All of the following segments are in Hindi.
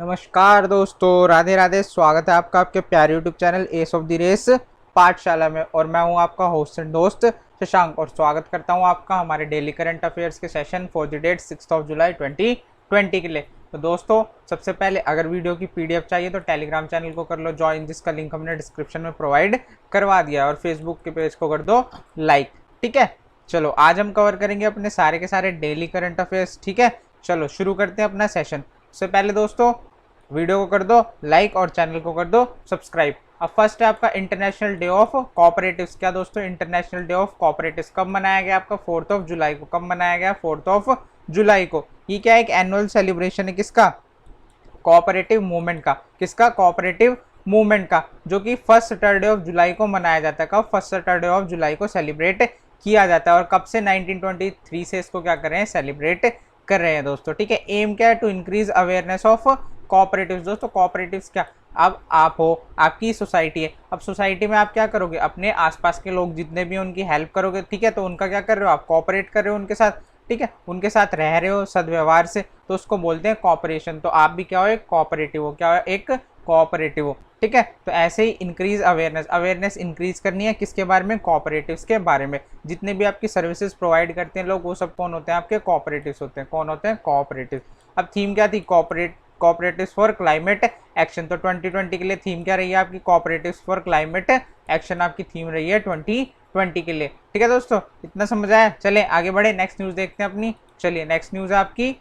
नमस्कार दोस्तों, राधे राधे। स्वागत है आपका आपके प्यारे YouTube channel ace of the race पाठशाला में। और मैं हूं आपका होस्ट एंड दोस्त शशांक, और स्वागत करता हूं आपका हमारे डेली करंट अफेयर्स के सेशन फॉर द डेट 6 जुलाई 2020 के लिए। तो दोस्तों, सबसे पहले अगर वीडियो की पीडीएफ चाहिए तो टेलीग्राम चैनल को कर लो ज्वाइन, जिसका लिंक हमने डिस्क्रिप्शन में प्रोवाइड करवा दिया है, और फेसबुक के पेज को कर दो लाइक। ठीक है, चलो आज हम कवर करेंगे अपने सारे के सारे डेली करंट अफेयर्स। ठीक है, चलो शुरू करते हैं अपना सेशन। उससे पहले दोस्तों, वीडियो को कर दो लाइक और चैनल को कर दो सब्सक्राइब। अब फर्स्ट है आपका इंटरनेशनल डे ऑफ कोऑपरेटिव्स। क्या दोस्तों, इंटरनेशनल डे ऑफ कोऑपरेटिव्स कब मनाया गया आपका? 4 जुलाई को। कब मनाया गया? 4 जुलाई को। ये क्या एक एनुअल सेलिब्रेशन है किसका? कोऑपरेटिव मूवमेंट का। किसका? कोऑपरेटिव मूवमेंट का, जो कि फर्स्ट सैटरडे ऑफ जुलाई को मनाया जाता है। कब? फर्स्ट सैटरडे ऑफ जुलाई को सेलिब्रेट किया जाता है। और कब से? 1923 से इसको क्या कर रहे हैं? सेलिब्रेट कर रहे हैं दोस्तों। ठीक है, एम क्या है? To increase awareness of cooperatives. दोस्तों कोऑपरेटिव्स क्या? अब आप हो, आपकी सोसाइटी है। अब सोसाइटी में आप क्या करोगे? अपने आसपास के लोग जितने भी उनकी हेल्प करोगे। ठीक है, तो उनका क्या कर रहे हो? आप कोऑपरेट कर रहे हो उनके साथ। ठीक है, उनके साथ रह रहे हो सद्व्यवहार से, तो उसको बोलते हैं कोऑपरेशन। तो आप भी क्या हो? एक कोऑपरेटिव हो। क्या हो? एक कोऑपरेटिव हो। ठीक है, तो ऐसे ही इंक्रीज अवेयरनेस, अवेयरनेस इंक्रीज करनी है किसके बारे में? कोऑपरेटिव्स के बारे में। जितने भी आपकी सर्विसेज प्रोवाइड करते हैं लोग, वो सब कौन होते हैं? आपके कोऑपरेटिव्स होते हैं। कौन होते हैं? कोऑपरेटिव। अब थीम क्या थी? Cooperatives for climate action. तो 2020 के लिए थीम क्या रही है आपकी? कोऑपरेटिव्स फॉर क्लाइमेट एक्शन आपकी थीम रही है 2020 के लिए। ठीक है दोस्तों, इतना समझ आया? चले आगे बढ़े, नेक्स्ट न्यूज देखते हैं अपनी। चलिए, नेक्स्ट न्यूज है आपकी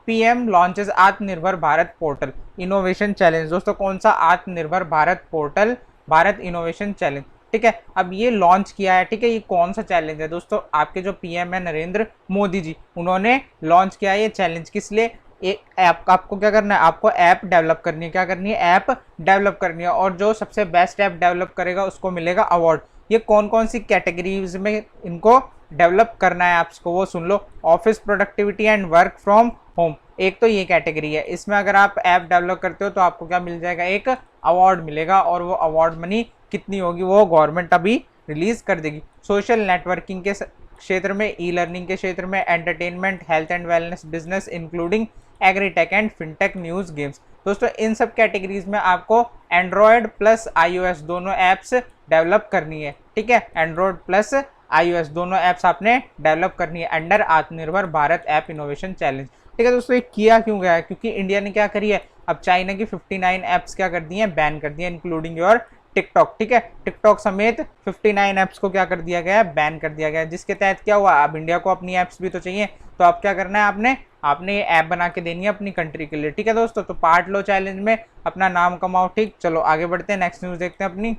पीएम लॉन्चेस आत्मनिर्भर भारत पोर्टल इनोवेशन चैलेंज। दोस्तों कौन सा? आत्मनिर्भर Bharat portal, Bharat innovation challenge. ठीक है, अब ये लॉन्च किया है। ठीक है, ये कौन सा चैलेंज है दोस्तों? आपके जो पीएम है नरेंद्र मोदी जी, उन्होंने लॉन्च किया है ये चैलेंज। किस लिए? एक ऐप, आपको क्या करना है? आपको ऐप डेवलप करनी है। क्या करनी है? ऐप डेवलप करनी है, और जो सबसे बेस्ट ऐप डेवलप करेगा उसको मिलेगा अवार्ड। ये कौन कौन सी कैटेगरीज में इनको डेवलप करना है ऐप्स को, वो सुन लो। Office productivity and work from home, एक तो ये कैटेगरी है। इसमें अगर आप ऐप डेवलप करते हो तो आपको क्या मिल जाएगा? एक अवार्ड मिलेगा, और वो अवार्ड मनी कितनी होगी वो गवर्नमेंट अभी रिलीज कर देगी। सोशल नेटवर्किंग के क्षेत्र में, ई लर्निंग के क्षेत्र में, entertainment, health and wellness, business including agritech and fintech, news, games. दोस्तों इन सब कैटेगरीज में आपको एंड्रॉयड प्लस iOS दोनों ऐप्स डेवलप करनी है। ठीक है, एंड्रॉयड प्लस iOS दोनों ऐप्स आपने डेवलप करनी है अंडर आत्मनिर्भर भारत ऐप इनोवेशन चैलेंज। ठीक है दोस्तों, ये किया क्यों गया है? क्योंकि इंडिया ने क्या करी है, अब चाइना की 59 ऐप्स क्या कर दी हैं? बैन कर दी है, इंक्लूडिंग योर टिकटॉक। ठीक है, टिकटॉक समेत 59 ऐप्स को क्या कर दिया गया है? बैन कर दिया गया है। जिसके तहत क्या हुआ, अब इंडिया को अपनी ऐप्स भी तो चाहिए, तो अब क्या करना है? आपने ये ऐप बना के देनी है अपनी कंट्री के लिए। ठीक है दोस्तों, तो पार्ट लो चैलेंज में, अपना नाम कमाओ। ठीक, चलो आगे बढ़ते हैं, नेक्स्ट न्यूज देखते हैं अपनी।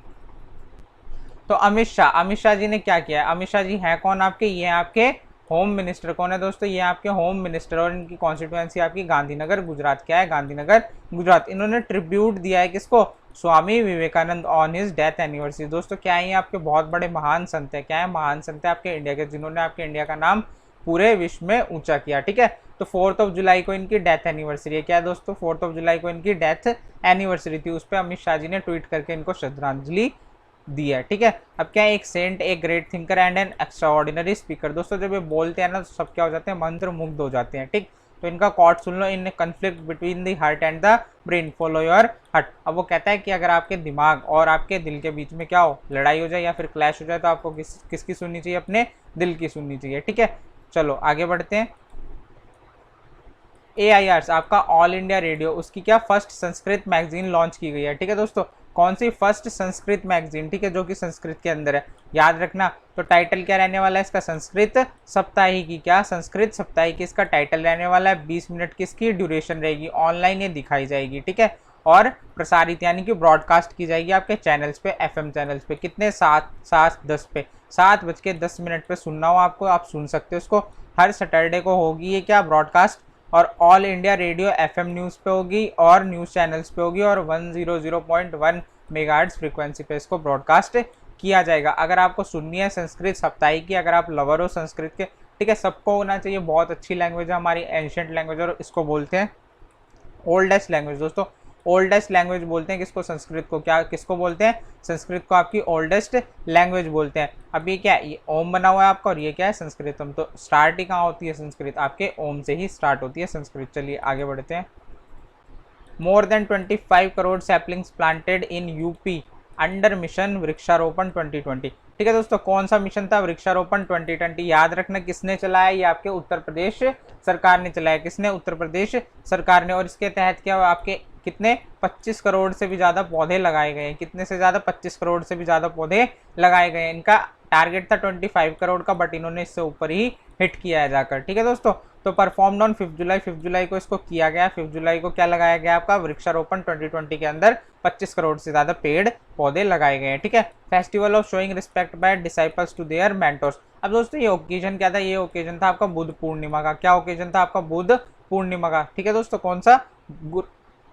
तो अमित शाह जी ने क्या किया है? अमित शाह जी हैं कौन आपके? ये आपके होम मिनिस्टर। कौन है दोस्तों? ये आपके होम मिनिस्टर, और इनकी कॉन्स्टिट्यूएंसी आपकी गांधीनगर गुजरात। क्या है? गांधीनगर गुजरात। इन्होंने ट्रिब्यूट दिया है किसको? Swami Vivekananda on his death anniversary. दोस्तों क्या है? ये आपके बहुत बड़े महान संत है। क्या है? महान संत है आपके इंडिया के, जिन्होंने आपके इंडिया का नाम पूरे विश्व में ऊंचा किया। ठीक है, तो 4 जुलाई को इनकी डेथ एनिवर्सरी है। क्या है दोस्तों? 4 जुलाई को इनकी डेथ एनिवर्सरी थी। उस पर अमित शाह जी ने ट्वीट करके इनको श्रद्धांजलि दी है। ठीक है, अब क्या है? एक सेंट, एक great thinker and an extra ordinary speaker. दोस्तों जब ये बोलते हैं ना, तो सब क्या हो जाते हैं? मंत्र मुग्ध हो जाते हैं। ठीक, तो इनका कॉट सुन लो। In conflict between the heart and the brain, follow your heart. अब वो कहता है कि अगर आपके दिमाग और आपके दिल के बीच में क्या हो, लड़ाई हो जाए या फिर क्लैश हो जाए, तो आपको किसकी सुननी चाहिए? अपने दिल की सुननी चाहिए। ठीक है, चलो आगे बढ़ते हैं। AIR आपका ऑल इंडिया रेडियो, उसकी क्या फर्स्ट संस्कृत मैगजीन लॉन्च की गई है। ठीक है दोस्तों, कौन सी? First Sanskrit magazine. ठीक है, जो कि संस्कृत के अंदर है, याद रखना। तो टाइटल क्या रहने वाला है इसका? संस्कृत सप्ताहिकी। क्या? संस्कृत सप्ताहिकी इसका टाइटल रहने वाला है। 20 मिनट की इसकी ड्यूरेशन रहेगी। ऑनलाइन ये दिखाई जाएगी। ठीक है, और प्रसारित यानी कि ब्रॉडकास्ट की जाएगी आपके चैनल्स पे, FM चैनल्स पे। कितने? 7:10 पे, 7:10 पे सुनना हो आपको, आप सुन सकते हो उसको। हर सैटरडे को होगी ये क्या? ब्रॉडकास्ट। और all India radio FM news पे होगी, और न्यूज़ चैनल्स पे होगी, और 100.1 मेगाहर्ट्ज़ फ्रीक्वेंसी पे इसको ब्रॉडकास्ट किया जाएगा। अगर आपको सुननी है संस्कृत साप्ताहिकी, अगर आप लवर हो संस्कृत के, ठीक है, सबको होना चाहिए। बहुत अच्छी लैंग्वेज है हमारी, एंशियंट लैंग्वेज, और इसको बोलते हैं ओल्डेस्ट लैंग्वेज। दोस्तों ओल्डेस्ट लैंग्वेज बोलते हैं किसको? संस्कृत को। क्या किसको बोलते हैं? संस्कृत को आपकी ओल्डेस्ट लैंग्वेज बोलते हैं। अब ये क्या है? ये ओम बना हुआ है आपका, और ये क्या है? संस्कृतम। तो स्टार्ट ही कहाँ होती है संस्कृत? आपके ओम से ही स्टार्ट होती है संस्कृत। चलिए आगे बढ़ते हैं। More than 25 crore saplings planted in UP under mission वृक्षारोपण 2020। ठीक है दोस्तों, कौन सा मिशन था? वृक्षारोपण 2020। याद रखना किसने चलाया? ये आपके उत्तर प्रदेश सरकार ने चलाया। किसने? उत्तर प्रदेश सरकार ने। और इसके तहत क्या आपके कितने 25 करोड़ से भी ज़्यादा पौधे लगाए गए हैं। कितने से ज़्यादा? 25 करोड़ से भी ज़्यादा पौधे लगाए गए हैं। इनका टारगेट था 25 करोड़ का, बट इन्होंने इससे ऊपर ही हिट किया है जाकर। ठीक है दोस्तों, तो परफॉर्म्ड ऑन 5 जुलाई, 5 जुलाई को इसको किया गया। 5 जुलाई को क्या लगाया गया आपका? वृक्षारोपण 2020 के अंदर 25 करोड़ से ज़्यादा पेड़ पौधे लगाए गए हैं। ठीक है, festival of showing respect by disciples to their mentors. अब दोस्तों ये ओकेजन क्या था? ये ओकेजन था आपका बुद्ध पूर्णिमा का। क्या ओकेजन था आपका? बुद्ध पूर्णिमा का। ठीक है दोस्तों, कौन सा?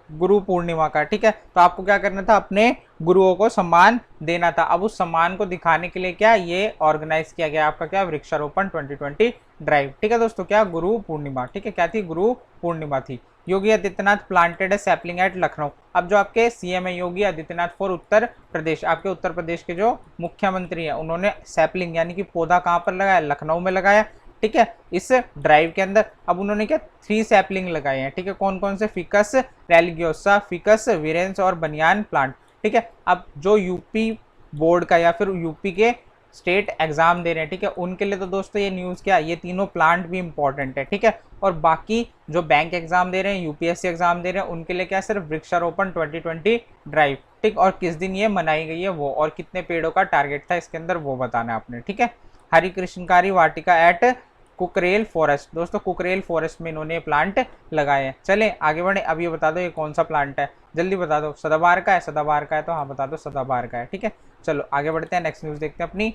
गुरु पूर्णिमा का। ठीक है, तो आपको क्या करना था? अपने गुरुओं को सम्मान देना था। अब उस सम्मान को दिखाने के लिए क्या ये ऑर्गेनाइज किया गया आपका? क्या? वृक्षारोपण 2020 ड्राइव। ठीक है दोस्तों, क्या? गुरु पूर्णिमा। ठीक है, क्या थी? गुरु पूर्णिमा थी। योगी आदित्यनाथ प्लांटेड ए सैपलिंग एट लखनऊ। अब जो आपके सीएम है योगी आदित्यनाथ फॉर उत्तर प्रदेश, आपके उत्तर प्रदेश के जो मुख्यमंत्री हैं, उन्होंने सैपलिंग यानी कि पौधा कहाँ पर लगाया? लखनऊ में लगाया। ठीक है, इस ड्राइव के अंदर अब उन्होंने क्या 3 सैपलिंग लगाए हैं। ठीक है, कौन कौन से? फिकस रेलिगियोसा, फिकस वीरेंस और बनियान प्लांट। ठीक है, अब जो यूपी बोर्ड का या फिर यूपी के स्टेट एग्जाम दे रहे हैं, ठीक है, उनके लिए तो दोस्तों ये न्यूज़ क्या, ये तीनों प्लांट भी इंपॉर्टेंट है। ठीक है, और बाकी जो बैंक एग्जाम दे रहे हैं, यूपीएससी एग्जाम दे रहे हैं, उनके लिए क्या? सिर्फ वृक्षारोपण 2020 ड्राइव। ठीक, और किस दिन ये मनाई गई है वो, और कितने पेड़ों का टारगेट था इसके अंदर, वो बताना है आपने। ठीक है, हरि कृष्णकारी वाटिका एट कुकरेल फॉरेस्ट। दोस्तों कुकरेल फॉरेस्ट में इन्होंने प्लांट लगाए हैं। चले आगे बढ़े। अब ये बता दो ये कौन सा प्लांट है, जल्दी बता दो। सदाबहार का है? सदाबहार का है तो हाँ बता दो, सदाबहार का है। ठीक है, चलो आगे बढ़ते हैं, नेक्स्ट न्यूज़ देखते हैं अपनी।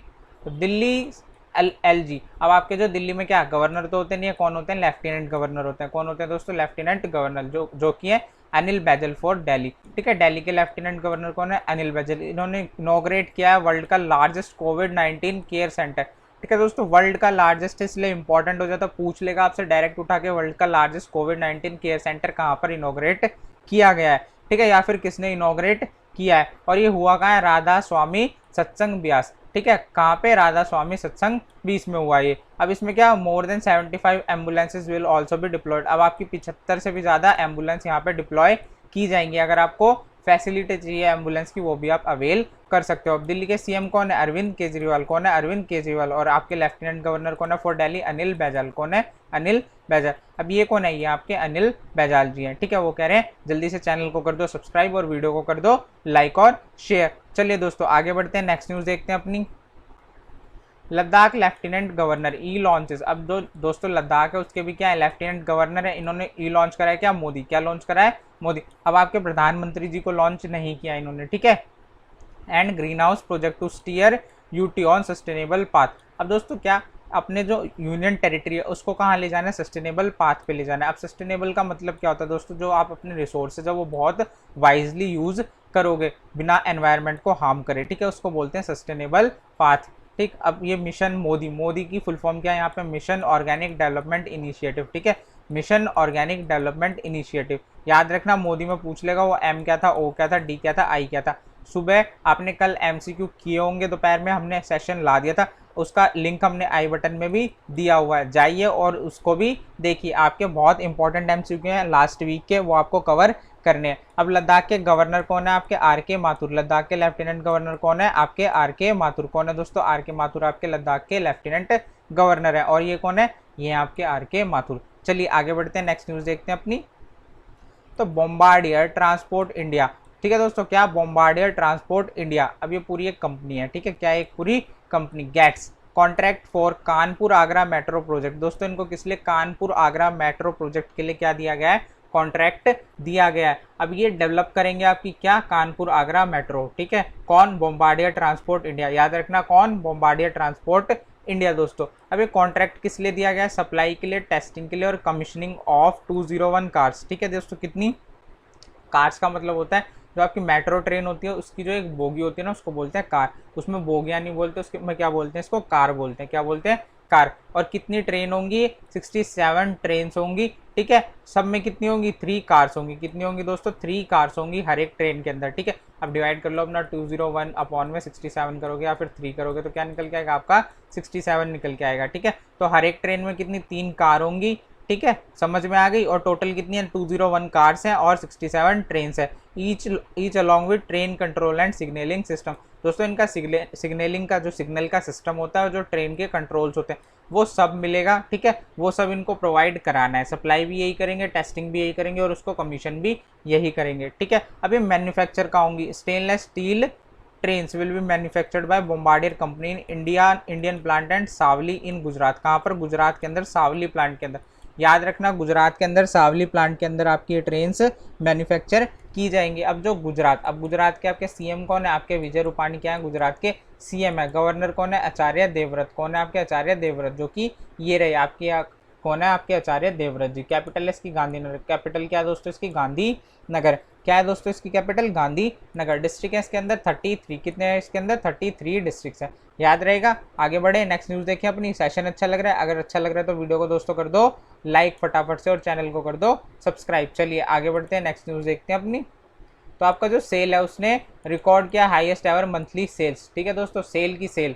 तो दिल्ली LG। अब आपके जो दिल्ली में क्या गवर्नर तो होते नहीं है, कौन होते हैं? लेफ्टिनेंट गवर्नर होते हैं। कौन होते हैं दोस्तों? लेफ्टिनेंट गवर्नर, जो कि है अनिल बैजल फॉर दिल्ली। ठीक है, दिल्ली के लेफ्टिनेंट गवर्नर कौन है? अनिल बैजल। इन्होंने इनॉग्रेट किया है वर्ल्ड का लार्जेस्ट कोविड-19 केयर सेंटर। ठीक है दोस्तों, वर्ल्ड का लार्जेस्ट इसलिए इंपॉर्टेंट हो जाता है, पूछ लेगा आपसे डायरेक्ट उठा के, वर्ल्ड का लार्जेस्ट कोविड-19 केयर सेंटर कहाँ पर इनॉग्रेट किया गया है। ठीक है, या फिर किसने इनॉग्रेट किया है, और ये हुआ कहाँ है? राधा स्वामी सत्संग ब्यास। ठीक है, कहाँ पे? राधा स्वामी सत्संग 20 में हुआ ये। अब इसमें क्या more than 75 ambulances will also भी डिप्लॉयड। अब आपकी 75 से भी ज़्यादा एम्बुलेंस यहाँ पे डिप्लॉय की जाएंगी। अगर आपको फैसिलिटी चाहिए एम्बुलेंस की, वो भी आप अवेल कर सकते हो। अब दिल्ली के सीएम कौन है? अरविंद केजरीवाल। कौन है? अरविंद केजरीवाल। और आपके लेफ्टिनेंट गवर्नर कौन है फॉर दिल्ली? अनिल बैजल। कौन है? अनिल बैजल। अब ये कौन है? ये आपके अनिल बैजल जी हैं। ठीक है, वो कह रहे हैं जल्दी से चैनल को कर दो सब्सक्राइब और वीडियो को कर दो लाइक और शेयर। चलिए दोस्तों आगे बढ़ते हैं, नेक्स्ट न्यूज़ देखते हैं अपनी। लद्दाख लेफ्टिनेंट गवर्नर ई लॉन्चेस। अब दोस्तों लद्दाख है उसके भी क्या है? लेफ्टिनेंट गवर्नर है। इन्होंने ई लॉन्च करा है क्या? मोदी। क्या लॉन्च करा है? मोदी। अब आपके प्रधानमंत्री जी को लॉन्च नहीं किया इन्होंने। ठीक है, and green house project to steer UT on sustainable path. अब दोस्तों क्या अपने जो यूनियन टेरिटरी है उसको कहाँ ले जाना है? सस्टेनेबल पाथ पे ले जाना है। अब सस्टेनेबल का मतलब क्या होता है दोस्तों? जो आप अपने रिसोर्सेज है वो बहुत वाइजली यूज करोगे, बिना एनवायरनमेंट को हार्म करे। ठीक है, उसको बोलते हैं सस्टेनेबल पाथ। ठीक, अब ये मिशन मोदी की फुल फॉर्म क्या है यहाँ पे? Mission organic development initiative. ठीक है, मिशन ऑर्गेनिक डेवलपमेंट इनिशिएटिव। याद रखना मोदी में पूछ लेगा वो एम क्या था, ओ क्या था, डी क्या था, आई क्या था। सुबह आपने कल MCQ किए होंगे, दोपहर में हमने सेशन ला दिया था, उसका लिंक हमने आई बटन में भी दिया हुआ है, जाइए और उसको भी देखिए। आपके बहुत इंपॉर्टेंट MCQ हैं लास्ट वीक के, वो आपको कवर करने हैं। अब लद्दाख के गवर्नर कौन है? आपके RK माथुर। लद्दाख के लेफ्टिनेंट गवर्नर कौन है? आपके RK माथुर। कौन है दोस्तों? RK माथुर आपके लद्दाख के लेफ्टिनेंट गवर्नर है। और ये कौन है? ये आपके RK माथुर। चलिए आगे बढ़ते हैं, नेक्स्ट न्यूज़ देखते हैं अपनी। तो बॉम्बार्डियर ट्रांसपोर्ट इंडिया। ठीक है दोस्तों, क्या? Bombardier transport India. अब ये पूरी एक कंपनी है। ठीक है, क्या एक पूरी company? Gets contract for Kanpur Agra metro project. दोस्तों इनको किस लिए? कानपुर आगरा मेट्रो प्रोजेक्ट के लिए क्या दिया गया है? कॉन्ट्रैक्ट दिया गया है। अब ये डेवलप करेंगे आपकी क्या? कानपुर आगरा मेट्रो। ठीक है, कौन? Bombardier transport India. याद रखना कौन? Bombardier transport India. दोस्तों अब ये कॉन्ट्रैक्ट किस लिए दिया गया है? सप्लाई के लिए, टेस्टिंग के लिए और कमीशनिंग ऑफ 201 कार्स। ठीक है दोस्तों, कितनी कार्स का मतलब होता है जो आपकी मेट्रो ट्रेन होती है उसकी जो एक बोगी होती है ना, उसको बोलते हैं कार। उसमें बोगियां नहीं बोलते, उसके में क्या बोलते हैं? इसको कार बोलते हैं। क्या बोलते हैं? कार। और कितनी ट्रेन होंगी? 67 ट्रेन होंगी। ठीक है, सब में कितनी होंगी? 3 कार्स होंगी। कितनी होंगी दोस्तों? 3 कार्स होंगी हर एक ट्रेन के अंदर। ठीक है, अब डिवाइड कर लो अपना 201 अपॉन में 67 करोगे या फिर 3 करोगे तो क्या निकल के आएगा? आपका 67 निकल के आएगा। ठीक है, तो हर एक ट्रेन में कितनी? 3 कार होंगी। ठीक है, समझ में आ गई। और टोटल कितनी है, 201 कार्स हैं और 67 ट्रेन है, each along with train control and signalling system. दोस्तों इनका सिग्नलिंग का जो सिग्नल का सिस्टम होता है, जो ट्रेन के कंट्रोल्स होते हैं, वो सब मिलेगा। ठीक है, वो सब इनको प्रोवाइड कराना है, सप्लाई भी यही करेंगे, टेस्टिंग भी यही करेंगे और उसको कमीशन भी यही करेंगे। ठीक है, अब ये मैन्युफैक्चर का होंगी, stainless steel trains will be manufactured by Bombardier company in Indian plant and Savli in Gujarat. कहाँ पर, गुजरात के अंदर सावली प्लांट के अंदर। याद रखना, गुजरात के अंदर सावली प्लांट के अंदर आपकी ये ट्रेन्स मैन्युफैक्चर की जाएंगी। अब जो गुजरात, अब गुजरात के आपके सीएम कौन है, आपके विजय रूपाणी क्या है, गुजरात के सीएम है। गवर्नर कौन है, आचार्य देवव्रत। कौन है आपके, आचार्य देवव्रत, जो कि ये रहे आपके, कौन है आपके, आचार्य देवव्रत जी। कैपिटल है इसकी गांधीनगर। कैपिटल क्या है दोस्तों इसकी, गांधीनगर। क्या है दोस्तों इसकी कैपिटल, गांधीनगर। डिस्ट्रिक्ट है इसके अंदर 33, कितने हैं इसके अंदर, 33 डिस्ट्रिक्ट है, याद रहेगा। आगे बढ़े, नेक्स्ट न्यूज़ देखिए अपनी। सेशन अच्छा लग रहा है, अगर अच्छा लग रहा है तो वीडियो को दोस्तों कर दो लाइक फटाफट से और चैनल को कर दो सब्सक्राइब। चलिए आगे बढ़ते हैं, नेक्स्ट न्यूज़ देखते हैं अपनी। तो आपका जो सेल है उसने रिकॉर्ड किया हाईएस्ट एवर मंथली सेल्स। ठीक है दोस्तों, सेल की सेल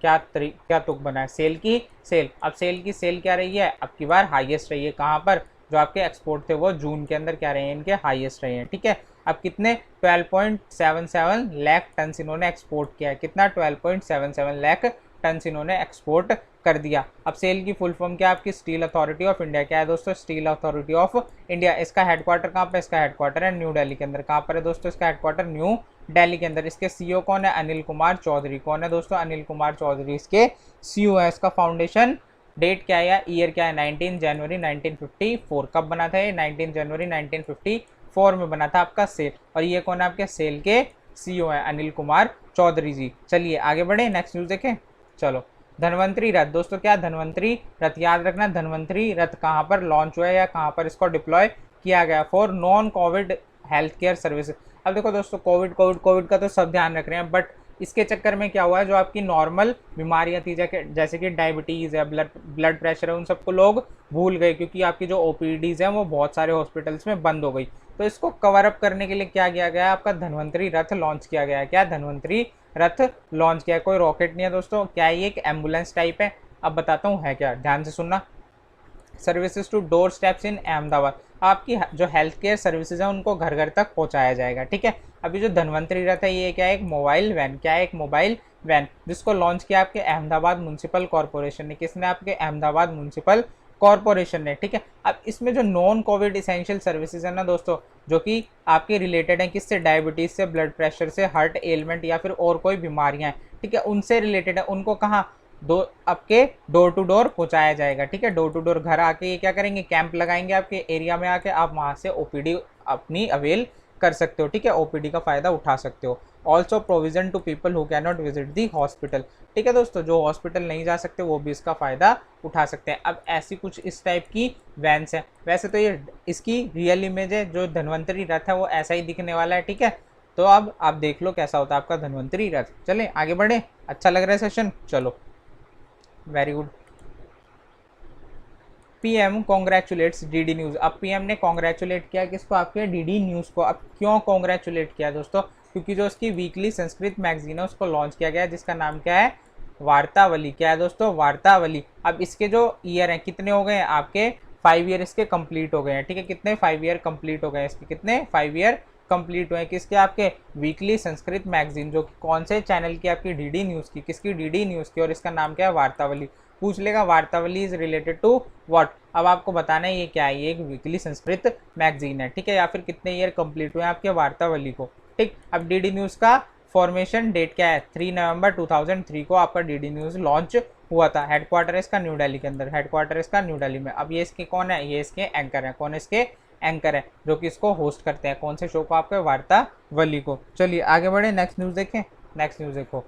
क्या तुक बना है, सेल की सेल। अब सेल की सेल क्या रही है, अब की बार हाईएस्ट रही है। कहाँ पर, जो आपके एक्सपोर्ट थे वो जून के अंदर क्या रहे हैं, इनके हाईएस्ट रहे हैं। ठीक है, अब कितने, 12.77 लाख टन इन्होंने एक्सपोर्ट किया है। कितना, 12.77 लाख टन इन्होंने एक्सपोर्ट कर दिया। अब सेल की फुल फॉर्म क्या है आपकी, स्टील अथॉरिटी ऑफ इंडिया। क्या है दोस्तों, स्टील अथॉरिटी ऑफ इंडिया। इसका हेडक्वार्टर कहाँ पर, इसका हेडक्वार्टर है न्यू दिल्ली के अंदर। कहाँ पर है दोस्तों इसका हेडक्वार्टर, न्यू दिल्ली के अंदर। इसके सीईओ कौन है, अनिल कुमार चौधरी। कौन है दोस्तों, अनिल कुमार चौधरी इसके सीईओ है। इसका फाउंडेशन डेट क्या है, ईयर क्या है, 19 जनवरी 1954। कब बना था ये, 19 जनवरी 1954 में बना था आपका सेल। और ये कौन है आपके सेल के सीईओ है, अनिल कुमार चौधरी जी। चलिए आगे बढ़े, नेक्स्ट न्यूज़ देखें। चलो, धनवंतरी रथ। दोस्तों क्या, धनवंतरी रथ, याद रखना धनवंतरी रथ कहाँ पर लॉन्च हुआ है या कहाँ पर इसको डिप्लॉय किया गया, for non Covid health care service. अब देखो दोस्तों, कोविड का तो सब ध्यान रख रहे हैं, बट इसके चक्कर में क्या हुआ है, जो आपकी नॉर्मल बीमारियां थी जैसे कि डायबिटीज़ है, ब्लड प्रेशर है, उन सबको लोग भूल गए, क्योंकि आपकी जो ओपीडीज़ हैं वो बहुत सारे हॉस्पिटल्स में बंद हो गई। तो इसको कवर अप करने के लिए क्या किया गया, आपका धनवंतरी रथ लॉन्च किया गया है। क्या, धनवंतरी रथ लॉन्च किया है। कोई रॉकेट नहीं है दोस्तों, क्या है ये, एक एम्बुलेंस टाइप है। अब बताता हूँ है क्या, ध्यान से सुनना। Services to door steps in Ahmedabad. आपकी जो हेल्थ केयर सर्विसेज हैं उनको घर घर तक पहुंचाया जाएगा। ठीक है, अभी जो धनवंतरी रथ है ये क्या है, एक मोबाइल वैन। क्या है, एक मोबाइल वैन, जिसको लॉन्च किया आपके अहमदाबाद म्यूनसिपल कॉरपोरेशन ने। किसने, आपके अहमदाबाद म्यूनसिपल कॉरपोरेशन ने। ठीक है, अब इसमें जो नॉन कोविड इसेंशियल सर्विसेज है ना दोस्तों, जो कि आपके रिलेटेड हैं किससे, डायबिटीज़ से, ब्लड प्रेशर से, हार्ट एलिमेंट या फिर और कोई बीमारियां हैं, ठीक है, उनसे रिलेटेड है, उनको कहाँ, आपके डोर टू डोर पहुंचाया जाएगा। ठीक है, डोर टू डोर घर आके ये क्या करेंगे, कैंप लगाएंगे आपके एरिया में आके, आप वहाँ से ओपीडी अपनी अवेल कर सकते हो। ठीक है, ओपीडी का फ़ायदा उठा सकते हो। Also provision to people who can not visit the hospital. ठीक है दोस्तों, जो हॉस्पिटल नहीं जा सकते वो भी इसका फ़ायदा उठा सकते हैं। अब ऐसी कुछ इस टाइप की वैन्स हैं। वैसे तो ये इसकी रियल इमेज है, जो धनवंतरी रथ है वो ऐसा ही दिखने वाला है। ठीक है, तो अब आप देख लो कैसा होता है आपका धनवंतरी रथ। चलें आगे बढ़े, अच्छा लग रहा है सेशन, चलो very good. PM congratulates DD news. अब पीएम ने कॉन्ग्रेचुलेट किया किसको, आपके डीडी न्यूज़ को। अब क्यों कॉन्ग्रेचुलेट किया दोस्तों, क्योंकि जो उसकी वीकली संस्कृत मैगजीन है उसको लॉन्च किया गया है, जिसका नाम क्या है, वार्तावली। क्या है दोस्तों, वार्तावली। अब इसके जो ईयर हैं कितने हो गए हैं आपके, 5 ईयर इसके कंप्लीट हो गए हैं। ठीक है, कितने, 5 ईयर कंप्लीट हो गए हैं इसके, कितने, 5 ईयर कंप्लीट हुए किसके, आपके वीकली संस्कृत मैगजीन, जो कि कौन से चैनल की, आपकी डीडी न्यूज़ की। किसकी, डीडी न्यूज़ की, और इसका नाम क्या है, वार्तावली। पूछ लेगा वार्तावली इज रिलेटेड टू व्हाट। अब आपको बताना है ये क्या है, ये एक वीकली संस्कृत मैगजीन है। ठीक है, या फिर कितने ईयर कंप्लीट हुए आपके वार्तावली को। ठीक, अब डीडी न्यूज़ का फॉर्मेशन डेट क्या है, 3 नवंबर 2003 को आपका डीडी न्यूज़ लॉन्च हुआ था। हेडक्वार्टर है इसका न्यू दिल्ली के अंदर, हेडक्वार्टर इसका न्यू दिल्ली में। अब ये इसके कौन है, ये इसके एंकर है। कौन है इसके एंकर है, जो कि इसको होस्ट करते हैं, कौन से शो को, आपके वार्तावली को। चलिए आगे बढ़े, नेक्स्ट न्यूज़ देखें। नेक्स्ट न्यूज़ देखो,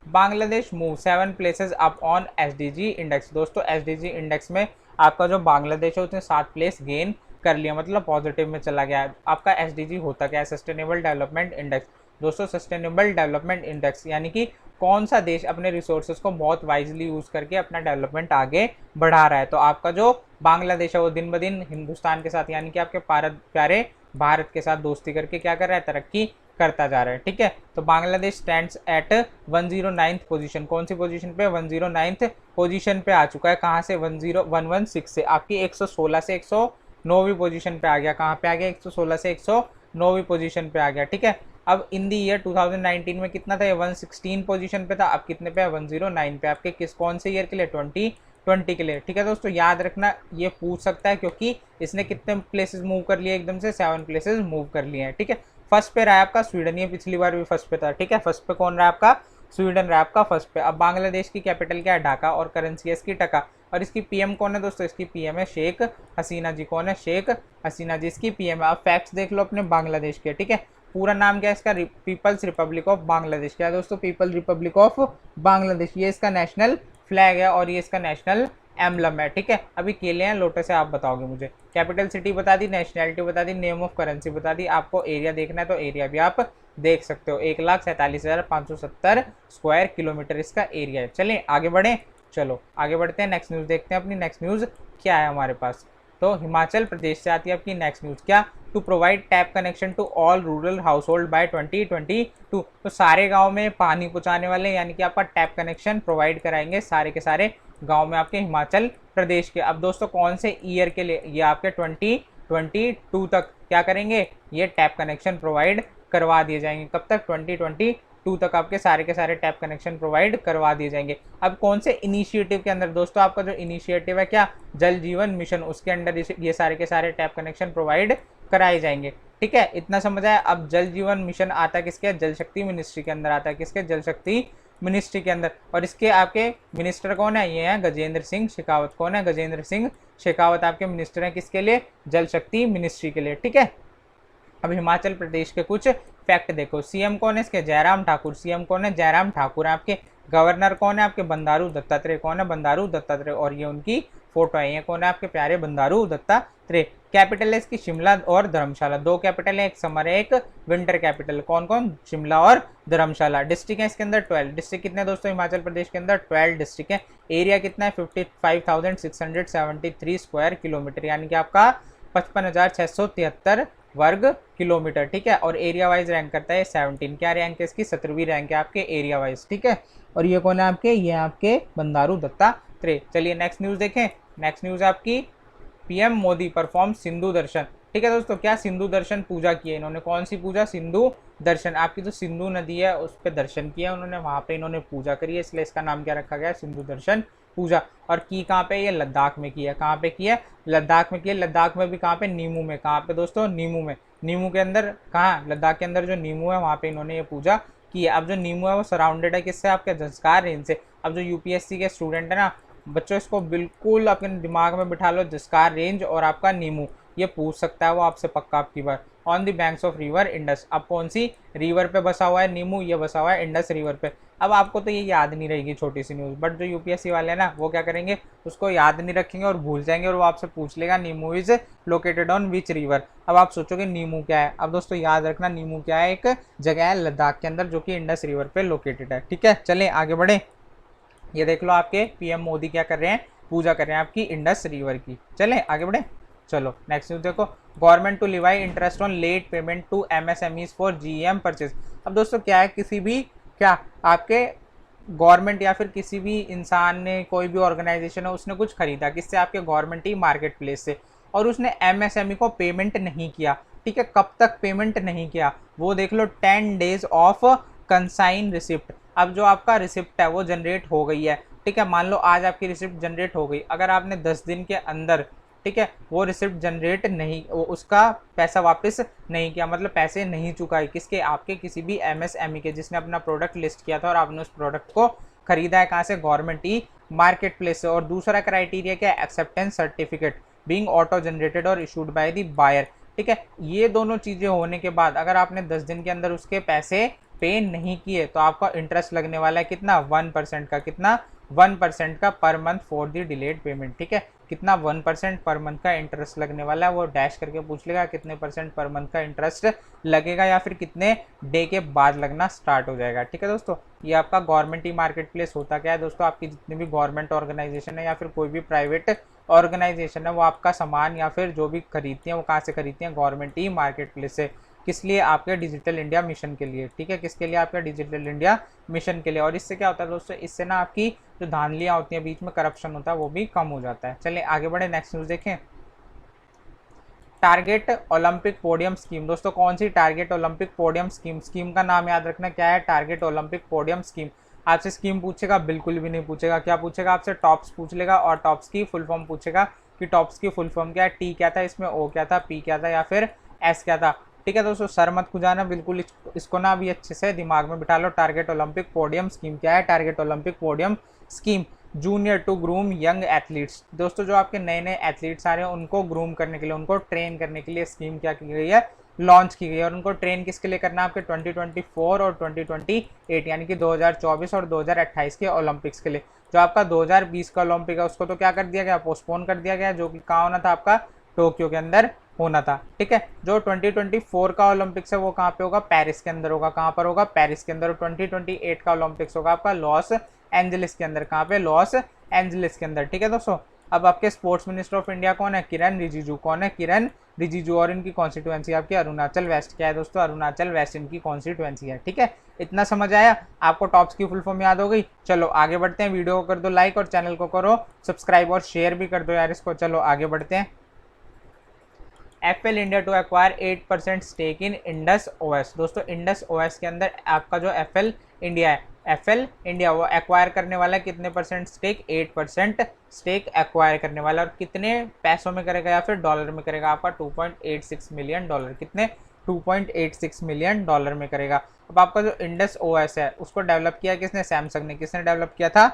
Bangladesh move 7 places up on SDG index. दोस्तों एसडीजी इंडेक्स में आपका जो बांग्लादेश है उसने 7 प्लेस गेन कर लिया, मतलब पॉजिटिव में चला गया। आपका एसडीजी होता क्या है, सस्टेनेबल डेवलपमेंट इंडेक्स। दोस्तों सस्टेनेबल डेवलपमेंट इंडेक्स यानी कि कौन सा देश अपने रिसोर्सेज को बहुत वाइजली यूज़ करके अपना डेवलपमेंट आगे बढ़ा रहा है। तो आपका जो बांग्लादेश है वो दिन ब दिन हिंदुस्तान के साथ यानी कि आपके प्यारे भारत के साथ दोस्ती करके क्या कर रहा है, तरक्की करता जा रहा है। ठीक है, तो Bangladesh stands eight 109th position. कौन सी पोजीशन पे? 109th पोजीशन पे आ चुका है। कहाँ से? 10116 से आपकी 116 से 109वीं पोजीशन पे आ गया। कहाँ पे आ गया? 116 से 109वीं पोजीशन पे आ गया। ठीक है, अब इन दी ईयर 2019 में कितना था? ये 116 पोजीशन पे था, अब कितने पे है? 109 पे। आपके किस कौन से ईयर के लिए? 2020 के लिए। ठीक है दोस्तों, याद रखना, ये पूछ सकता है क्योंकि इसने कितने प्लेसेस मूव कर लिए? एकदम से 7 प्लेसेस मूव कर लिए हैं। ठीक है, फर्स्ट पे रहा है आपका स्वीडन, ये पिछली बार भी फर्स्ट पे था। ठीक है, फर्स्ट पे कौन रहा है आपका? स्वीडन रहा है आपका फर्स्ट पे। अब बांग्लादेश की कैपिटल क्या है? ढाका, और करेंसी है इसकी टका। और इसकी पीएम कौन है दोस्तों? इसकी पीएम है शेख हसीना जी। कौन है? शेख हसीना जी इसकी पीएम है। अब फैक्ट्स देख लो अपने बांग्लादेश के। ठीक है, पूरा नाम क्या है इसका? People's Republic of Bangladesh. क्या है दोस्तों? People Republic of Bangladesh. ये इसका नेशनल फ्लैग है और ये इसका नेशनल एम्बलम है। ठीक है, अभी केले हैं लोटस है, आप बताओगे मुझे। कैपिटल सिटी बता दी, नेशनैलिटी बता दी, नेम ऑफ करेंसी बता दी। आपको एरिया देखना है तो एरिया भी आप देख सकते हो। 1,47,570 स्क्वायर किलोमीटर इसका एरिया है। चलिए आगे बढ़े, चलो आगे बढ़ते हैं, नेक्स्ट न्यूज़ देखते हैं। अपनी नेक्स्ट न्यूज़ क्या है हमारे पास? तो हिमाचल प्रदेश से आती है आपकी नेक्स्ट न्यूज़। क्या? To provide tap connection to all rural house hold by 2022। तो सारे गाँव में पानी पहुँचाने वाले, यानी कि आपका टैप कनेक्शन प्रोवाइड कराएंगे सारे के सारे गांव में आपके हिमाचल प्रदेश के। अब दोस्तों कौन से ईयर के लिए? ये आपके 2022 तक क्या करेंगे? ये टैप कनेक्शन प्रोवाइड करवा दिए जाएंगे। कब तक? 2022 तक आपके सारे के सारे टैप कनेक्शन प्रोवाइड करवा दिए जाएंगे। अब कौन से इनिशिएटिव के अंदर दोस्तों? आपका जो इनिशिएटिव है क्या? जल जीवन मिशन, उसके अंडर ये सारे के सारे टैप कनेक्शन प्रोवाइड कराए जाएंगे। ठीक है, इतना समझ आया। अब जल जीवन मिशन आता है किसके? जल शक्ति मिनिस्ट्री के अंदर आता है। किसके? जल शक्ति मिनिस्ट्री के अंदर। और इसके आपके मिनिस्टर कौन है? ये हैं गजेंद्र सिंह शेखावत। कौन है? गजेंद्र सिंह शेखावत आपके मिनिस्टर हैं। किसके लिए? जल शक्ति मिनिस्ट्री के लिए। ठीक है, अब हिमाचल प्रदेश के कुछ फैक्ट देखो। सीएम कौन है इसके? जयराम ठाकुर। सीएम कौन है? जयराम ठाकुर है आपके। गवर्नर कौन है आपके? बंडारू दत्तात्रेय। कौन है? बंडारू दत्तात्रेय। और ये उनकी फोटो है। ये कौन है आपके? प्यारे बंडारू दत्तात्रेय। कैपिटल है इसकी शिमला और धर्मशाला। दो कैपिटल है, एक समर है एक विंटर कैपिटल। कौन कौन? शिमला और धर्मशाला। डिस्ट्रिक्ट है इसके अंदर 12। डिस्ट्रिक्ट कितने दोस्तों हिमाचल प्रदेश के अंदर? 12 डिस्ट्रिक्ट है। एरिया कितना है? 55,673 स्क्वायर किलोमीटर, यानी कि आपका 55,673 वर्ग किलोमीटर। ठीक है, और एरिया वाइज रैंक करता है 17। क्या रैंक है इसकी? 17वीं रैंक है आपके एरिया वाइज। ठीक है, और ये कौन है आपके? ये आपके बंडारू दत्तात्रेय। चलिए नेक्स्ट न्यूज़ देखें। नेक्स्ट न्यूज़ आपकी पीएम मोदी परफॉर्म सिंधु दर्शन। ठीक है दोस्तों, क्या? सिंधु दर्शन पूजा की है इन्होंने। कौन सी पूजा? सिंधु दर्शन। आपकी जो सिंधु नदी है उस पर दर्शन किया उन्होंने, वहाँ पे इन्होंने पूजा करी है, इसलिए इसका नाम क्या रखा गया? सिंधु दर्शन पूजा। और की कहाँ पे? ये लद्दाख में की है। कहाँ पे की है? लद्दाख में की है। लद्दाख में भी कहाँ पे? नीमू में। कहाँ पे दोस्तों? नीमू में। नीमू के अंदर कहाँ? लद्दाख के अंदर जो नीमू है वहाँ पे इन्होंने ये पूजा की है। अब जो नीमू है वो सराउंडेड है किससे? आपके जंस्कार रेंज से। अब जो यूपीएससी के स्टूडेंट है ना बच्चों, इसको बिल्कुल अपने दिमाग में बिठा लो, जंस्कार रेंज और आपका नीमू, ये पूछ सकता है वो आपसे पक्का आपकी बार। On the banks of river Indus. अब कौन सी रिवर पे बसा हुआ है नीमू? ये बसा हुआ है इंडस रिवर पे। अब आपको तो ये याद नहीं रहेगी छोटी सी न्यूज़, बट जो यूपीएससी वाले हैं ना वो क्या करेंगे? उसको याद नहीं रखेंगे और भूल जाएंगे, और वो आपसे पूछ लेगा Nimu is located on which river. अब आप सोचोगे नीमू क्या है? अब दोस्तों याद रखना, नीमू क्या है? एक जगह है लद्दाख के अंदर जो कि इंडस रिवर पे लोकेटेड है। ठीक है, चलें आगे बढ़े। ये देख लो आपके पीएम मोदी क्या कर रहे हैं? पूजा कर रहे हैं आपकी इंडस रिवर की। चलें आगे बढ़े, चलो नेक्स्ट न्यूज़ देखो। Government to levy interest on late payment to MSMEs for GeM purchase. अब दोस्तों क्या है, किसी भी क्या आपके गवर्नमेंट या फिर किसी भी इंसान ने, कोई भी ऑर्गेनाइजेशन है, उसने कुछ खरीदा किससे? आपके गवर्नमेंट ही मार्केट प्लेस से, और उसने एमएसएमई को पेमेंट नहीं किया। ठीक है, कब तक पेमेंट नहीं किया वो देख लो, 10 डेज ऑफ कंसाइन रिसिप्ट। अब जो आपका रिसिप्ट है वो जनरेट हो गई है। ठीक है, मान लो आज आपकी रिसिप्ट जनरेट हो गई, अगर आपने 10 दिन के अंदर, ठीक है, वो रिसिप्ट जनरेट नहीं, वो उसका पैसा वापस नहीं किया, मतलब पैसे नहीं चुकाए किसके? आपके किसी भी एमएसएमई के, जिसने अपना प्रोडक्ट लिस्ट किया था और आपने उस प्रोडक्ट को खरीदा है कहाँ से? गवर्नमेंट ही मार्केट प्लेस से। और दूसरा क्राइटेरिया क्या है? Acceptance certificate being auto generated और इशूड बाय द बायर। ठीक है, ये दोनों चीज़ें होने के बाद अगर आपने 10 दिन के अंदर उसके पैसे पे नहीं किए तो आपका इंटरेस्ट लगने वाला है कितना? 1% का। कितना? 1% का per month for the delayed payment. ठीक है, कितना? 1% पर मंथ का इंटरेस्ट लगने वाला है। वो डैश करके पूछ लेगा कितने % पर मंथ का इंटरेस्ट लगेगा या फिर कितने डे के बाद लगना स्टार्ट हो जाएगा। ठीक है दोस्तों, ये आपका गवर्नमेंट ई मार्केट प्लेस होता क्या है दोस्तों? आपकी जितनी भी गवर्नमेंट ऑर्गेनाइजेशन है या फिर कोई भी प्राइवेट ऑर्गेनाइजेशन है वो आपका सामान या फिर जो भी खरीदती हैं वो कहाँ से खरीदती हैं? गवर्नमेंट ई मार्केट प्लेस से। किस लिए? आपके डिजिटल इंडिया मिशन के लिए, ठीक है, किसके लिए? आपके डिजिटल इंडिया मिशन के लिए। और इससे क्या होता है दोस्तों, इससे ना आपकी जो धांधलियाँ होती हैं, बीच में करप्शन होता है, वो भी कम हो जाता है। चलिए आगे बढ़े, नेक्स्ट न्यूज़ देखें। Target Olympic podium scheme. दोस्तों कौन सी? Target Olympic podium scheme. Scheme का नाम याद रखना क्या है? Target Olympic podium scheme. आपसे स्कीम पूछेगा? बिल्कुल भी नहीं पूछेगा। क्या पूछेगा आपसे? टॉप्स पूछ लेगा, और टॉप्स की फुल फॉर्म पूछेगा कि टॉप्स की फुल फॉर्म क्या है, टी क्या था इसमें, ओ क्या था, पी क्या था, या फिर एस क्या था। ठीक है दोस्तों, सर मत खुजाना बिल्कुल, इसको ना अभी अच्छे से दिमाग में बिठा लो। टारगेट ओलंपिक पोडियम स्कीम क्या है? Target Olympic podium scheme junior to groom young athletes. दोस्तों जो आपके नए नए एथलीट्स आ रहे हैं उनको ग्रूम करने के लिए, उनको ट्रेन करने के लिए स्कीम क्या की गई है? लॉन्च की गई है। और उनको ट्रेन किसके लिए करना है? आपके 2024 और 2028 यानी कि 2024 और 2028 के ओलंपिक्स के लिए। जो आपका 2020 का ओलंपिक है उसको तो क्या कर दिया गया? पोस्टपोन कर दिया गया, जो कि कहाँ होना था? आपका टोक्यो के अंदर होना था। ठीक है, जो 2024 का ओलंपिक्स है वो कहाँ पे होगा? पेरिस के अंदर होगा। कहाँ पर होगा? पेरिस के अंदर। 2028 का ओलंपिक्स होगा आपका लॉस एंजलिस के अंदर। कहाँ पे? लॉस एंजलिस के अंदर। ठीक है दोस्तों, अब आपके स्पोर्ट्स मिनिस्टर ऑफ इंडिया कौन है? किरण रिजिजू। कौन है? किरण रिजिजू। और इनकी कॉन्स्टिट्यूएंसी आपकी अरुणाचल वेस्ट। क्या है दोस्तों? अरुणाचल वेस्ट इनकी कॉन्स्टिट्यूएंसी है। ठीक है, इतना समझ आया आपको? टॉप्स की फुल फॉर्म याद हो गई? चलो आगे बढ़ते हैं। वीडियो को कर दो लाइक और चैनल को करो सब्सक्राइब और शेयर भी कर दो यार इसको। चलो आगे बढ़ते हैं। FL India to acquire 8% stake in Indus OS. दोस्तों इंडस ओएस के अंदर आपका जो एफएल इंडिया है, एफएल इंडिया वो एक्वायर करने वाला है कितने परसेंट स्टेक? 8% स्टेक एक्वायर करने वाला। और कितने पैसों में करेगा या फिर डॉलर में करेगा? आपका 2.86 मिलियन डॉलर। कितने? 2.86 मिलियन डॉलर में करेगा। अब आपका जो इंडस ओएस है उसको डेवलप किया किसने? सैमसंग ने। किसने डेवलप किया था?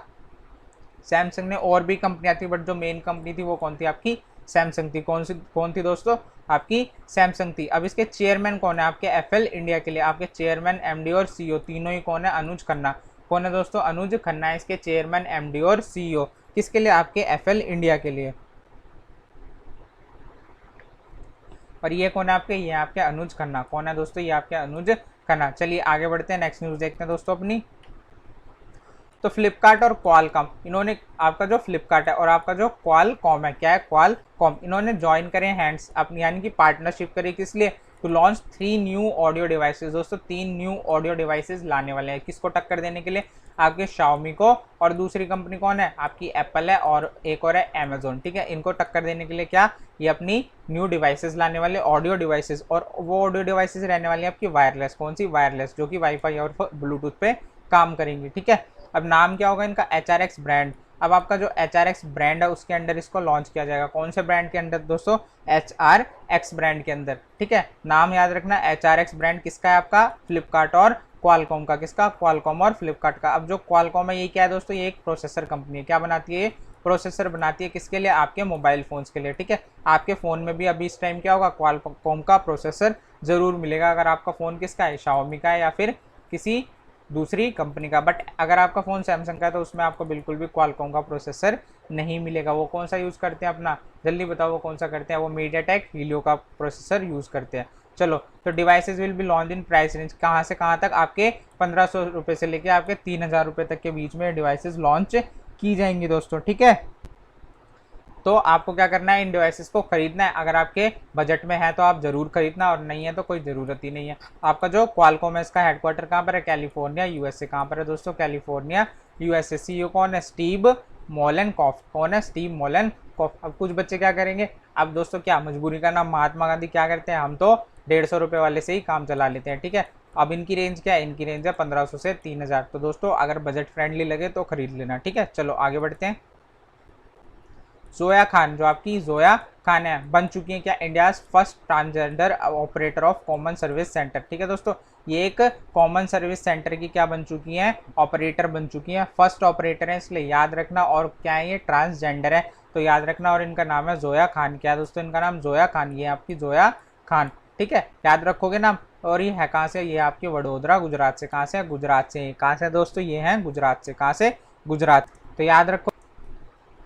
सैमसंग ने। और भी कंपनियां थी बट जो मेन कंपनी थी वो कौन थी? आपकी सैमसंग थी। कौन थी दोस्तों? आपकी सैमसंग थी। अब इसके चेयरमैन कौन है आपके एफएल इंडिया के लिए? आपके चेयरमैन, एमडी और सीईओ तीनों ही कौन है? अनुज खन्ना। कौन है दोस्तों? अनुज खन्ना है इसके चेयरमैन, एमडी और सीईओ। किसके लिए? आपके एफएल इंडिया के लिए। और ये कौन है आपके? ये आपके अनुज खन्ना। कौन है दोस्तों? ये आपके अनुज खन्ना। चलिए आगे बढ़ते हैं, नेक्स्ट न्यूज देखते हैं दोस्तों अपनी। तो फ्लिपकार्ट और क्वालकॉम, इन्होंने आपका जो फ्लिपकार्ट है और आपका जो क्वालकॉम है, क्या है? क्वालकॉम, इन्होंने ज्वाइन करे हैंड्स अपनी, यानी कि पार्टनरशिप करी। किस लिए? To launch 3 new audio devices. दोस्तों 3 न्यू ऑडियो डिवाइसेस लाने वाले हैं। किसको टक्कर देने के लिए? आपके शाओमी को। और दूसरी कंपनी कौन है? आपकी एप्पल है, और एक और है अमेजोन। ठीक है, इनको टक्कर देने के लिए क्या? ये अपनी न्यू डिवाइसेस लाने वाले, ऑडियो डिवाइसेस। और वो ऑडियो डिवाइसेस रहने वाली है आपकी वायरलेस। कौन सी? वायरलेस, जो कि वाईफाई और ब्लूटूथ पे काम करेंगी। ठीक है, अब नाम क्या होगा इनका? HRX brand. अब आपका जो HRX ब्रांड है उसके अंडर इसको लॉन्च किया जाएगा। कौन से ब्रांड के अंदर दोस्तों? HRX ब्रांड के अंदर। ठीक है, नाम याद रखना। HRX ब्रांड किसका है? आपका फ्लिपकार्ट और क्वालकॉम का। किसका? क्वालकॉम और फ्लिपकार्ट का। अब जो क्वालकॉम है ये क्या है दोस्तों? ये एक प्रोसेसर कंपनी है। क्या बनाती है ये? प्रोसेसर बनाती है। किसके लिए? आपके मोबाइल फोन्स के लिए। ठीक है, आपके फ़ोन में भी अभी इस टाइम क्या होगा? क्वालकॉम का प्रोसेसर ज़रूर मिलेगा, अगर आपका फ़ोन किसका है? शाओमी का है या फिर किसी दूसरी कंपनी का। बट अगर आपका फ़ोन सैमसंग का है तो उसमें आपको बिल्कुल भी क्वालकॉम का प्रोसेसर नहीं मिलेगा। वो कौन सा यूज़ करते हैं अपना? जल्दी बताओ वो कौन सा करते हैं? वो मीडियाटेक हीलियो का प्रोसेसर यूज़ करते हैं। चलो, तो devices will be launch in price range, कहाँ से कहाँ तक? आपके 1500 रुपये से लेके आपके 3000 रुपये तक के बीच में डिवाइसेस लॉन्च की जाएंगी दोस्तों। ठीक है, तो आपको क्या करना है? इन डिवाइसेस को खरीदना है। अगर आपके बजट में है तो आप जरूर खरीदना, और नहीं है तो कोई ज़रूरत ही नहीं है। आपका जो क्वालकॉम है इसका हेडक्वार्टर कहाँ पर है? California USA. कहाँ पर है दोस्तों? California USA. सीईओ कौन है? स्टीव मोलेनकॉफ। कौन है? स्टीव मोलेनकॉफ। अब कुछ बच्चे क्या करेंगे? अब दोस्तों क्या मजबूरी का नाम महात्मा गांधी क्या करते हैं? हम तो 150 रुपये वाले से ही काम चला लेते हैं। ठीक है, अब इनकी रेंज क्या है? इनकी रेंज है 1500 से 3000। तो दोस्तों अगर बजट फ्रेंडली लगे तो खरीद लेना। ठीक है, चलो आगे बढ़ते हैं। जोया खान, जो आपकी जोया खान है, बन चुकी है क्या? India's first transgender operator of common service centre. ठीक है दोस्तों, ये एक कॉमन सर्विस सेंटर की क्या बन चुकी हैं? ऑपरेटर बन चुकी हैं। फर्स्ट ऑपरेटर है इसलिए याद रखना। और क्या है? ये ट्रांसजेंडर है तो याद रखना। और इनका नाम है जोया खान। क्या है दोस्तों? इनका नाम जोया खान। ये आपकी जोया खान। ठीक है, याद रखोगे नाम। और ये है कहाँ से? ये आपकी वडोदरा गुजरात से। कहाँ से? गुजरात से। कहाँ से दोस्तों? ये हैं गुजरात से। कहाँ से? गुजरात। तो याद रखो।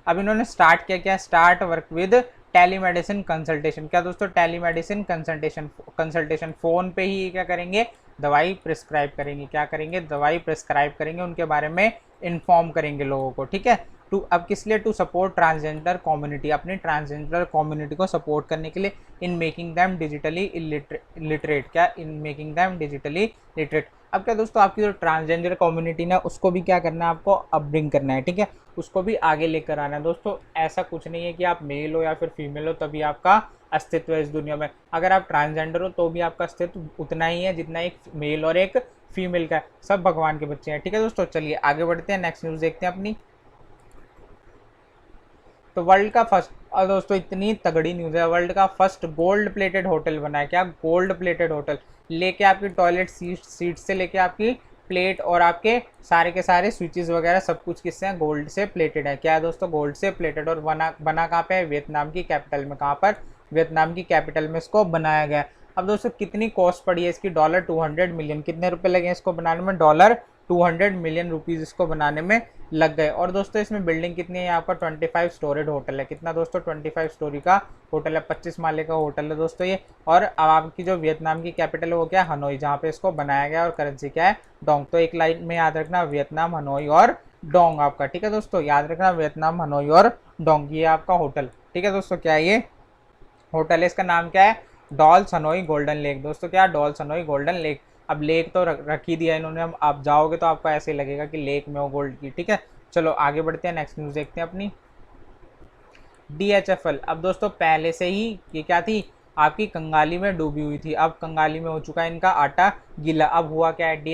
अब इन्होंने स्टार्ट किया क्या? Start work with telemedicine consultation. क्या दोस्तों? टेलीमेडिसिन कंसल्टेशन फ़ोन पे ही क्या करेंगे? दवाई प्रिस्क्राइब करेंगे। क्या करेंगे? दवाई प्रिस्क्राइब करेंगे, उनके बारे में इन्फॉर्म करेंगे लोगों को। ठीक है, टू अब किस लिए, टू सपोर्ट ट्रांसजेंडर कम्युनिटी, अपनी ट्रांसजेंडर कम्युनिटी को सपोर्ट करने के लिए, in making them digitally illiterate, क्या in making them digitally literate. अब क्या दोस्तों, आपकी जो ट्रांसजेंडर कम्युनिटी ना उसको भी क्या करना है, आपको अपब्रिंग करना है, ठीक है, उसको भी आगे लेकर आना है। दोस्तों ऐसा कुछ नहीं है कि आप मेल हो या फिर फीमेल हो तभी आपका अस्तित्व है इस दुनिया में। अगर आप ट्रांसजेंडर हो तो भी आपका अस्तित्व उतना ही है जितना एक मेल और एक फीमेल का है। सब भगवान के बच्चे हैं, ठीक है दोस्तों। चलिए आगे बढ़ते हैं, नेक्स्ट न्यूज़ देखते हैं अपनी। तो वर्ल्ड का फर्स्ट, और दोस्तों इतनी तगड़ी न्यूज़ है, वर्ल्ड का फर्स्ट गोल्ड प्लेटेड होटल बना है। क्या गोल्ड प्लेटेड होटल, लेके आपकी टॉयलेट सीट से लेके आपकी प्लेट और आपके सारे के सारे स्विचेस वगैरह सब कुछ किससे हैं, गोल्ड से प्लेटेड है। क्या है दोस्तों, गोल्ड से प्लेटेड। और बना कहाँ पे है, वियतनाम की कैपिटल में। कहाँ पर, वियतनाम की कैपिटल में इसको बनाया गया है। अब दोस्तों कितनी कॉस्ट पड़ी है इसकी, $200 मिलियन। कितने रुपए लगे इसको बनाने में, $200 मिलियन रुपीज़ इसको बनाने में लग गए। और दोस्तों इसमें बिल्डिंग कितनी है, यहाँ पर 25 स्टोरेड होटल है। कितना दोस्तों, 25 स्टोरी का होटल है, 25 माले का होटल है दोस्तों ये। और अब आपकी जो वियतनाम की कैपिटल है वो क्या है, हनोई, जहाँ पे इसको बनाया गया। और करेंसी क्या है, डोंग। तो एक लाइन में याद रखना, वियतनाम, हनोई और डोंग आपका, ठीक है दोस्तों, याद रखना वियतनाम, हनोई और डोंग, ये आपका होटल, ठीक है दोस्तों। क्या है ये होटल है, इसका नाम क्या है, डॉल्स हनोई गोल्डन लेक। दोस्तों क्या, डॉल्स हनोई गोल्डन लेक। अब लेक तो रख ही दिया इन्होंने, अब आप जाओगे तो आपको ऐसे ही लगेगा कि लेक में हो गोल्ड की, ठीक है। चलो आगे बढ़ते हैं, नेक्स्ट न्यूज़ देखते हैं अपनी। DHFL, अब दोस्तों पहले से ही ये क्या थी, आपकी कंगाली में डूबी हुई थी, अब कंगाली में हो चुका है इनका आटा गीला। अब हुआ क्या है,